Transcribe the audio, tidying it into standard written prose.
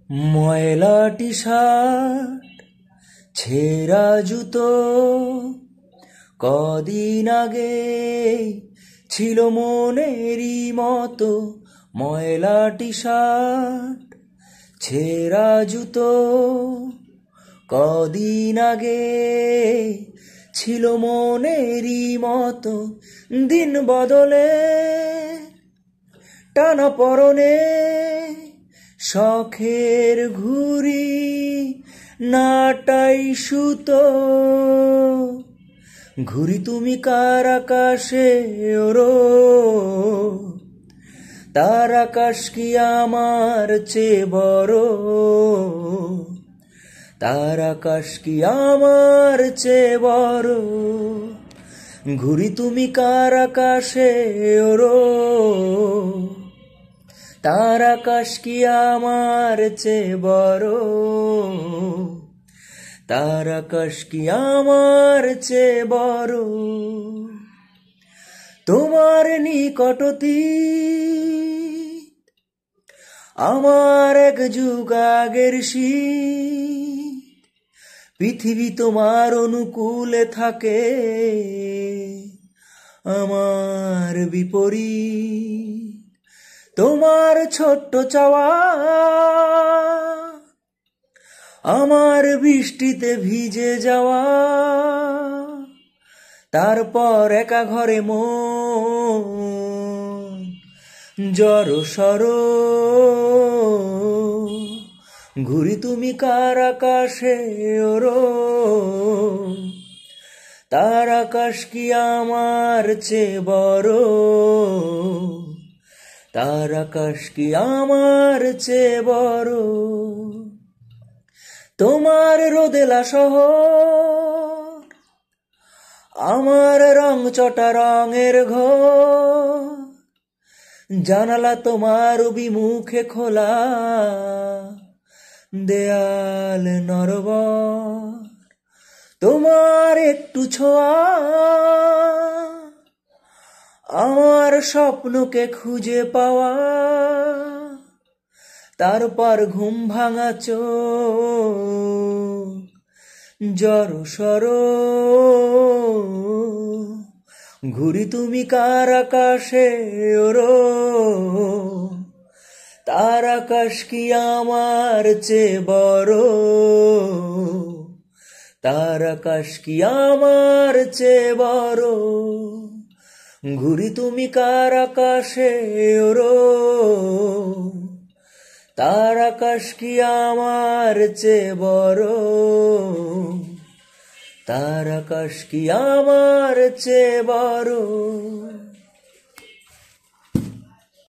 ময়লা T shirt, ছেঁড়া জুতো, কদিন আগে ছিল মনেরই মতো। ময়লা টি শার্ট, ছেঁড়া জুতো, কদিন আগে ছিল মনেরই মতো। দিন বদলে টানা পরনে শখের ঘুড়ি, নাটাই সুতো। ঘুড়ি তুমি কার আকাশে ওড়ো, তার আকাশ কি আমার চেয়ে বড়? তার আকাশ কি আমার চেয়ে বড়? ঘুড়ি তুমি কার আকাশে ওড়ো, তার আকাশ কি আমার চেয়ে বড়? তার আকাশ কি আমার চেয়ে বড়? তোমার নিকটতি আমার এক যুগ আগের শীত। পৃথিবী তোমার অনুকূলে থাকে, আমার বিপরীত। তোমার ছোট্ট চাওয়া আমার বৃষ্টিতে ভিজে যাওয়া। তারপর একা ঘরে মন জড়ো সড়ো। ঘুড়ি তুমি কার আকাশে ওড়ো, তার আকাশ কি আমার চেয়ে বড়? তার আকাশ কি আমার চেয়ে বড়? তোমার রোদেলা শহর, আমার রং চটা রঙের ঘর। জানালা তোমার অভিমুখে খোলা, দেয়াল নরবর। তোমার একটু ছোঁয়া আমার স্বপ্নকে খুঁজে পাওয়া। তারপর ঘুম ভাঙা চোখ জড়ো সড়ো। ঘুড়ি তুমি কার আকাশে ওড়ো, তার আকাশ কি আমার চেয়ে বড়? তার আকাশ কি আমার চেয়ে বড়? ঘুড়ি তুমি কার আকাশে ওড়ো, তার আকাশ কি আমার চেয়ে বড়? তার আকাশ কি আমার চেয়ে বড়?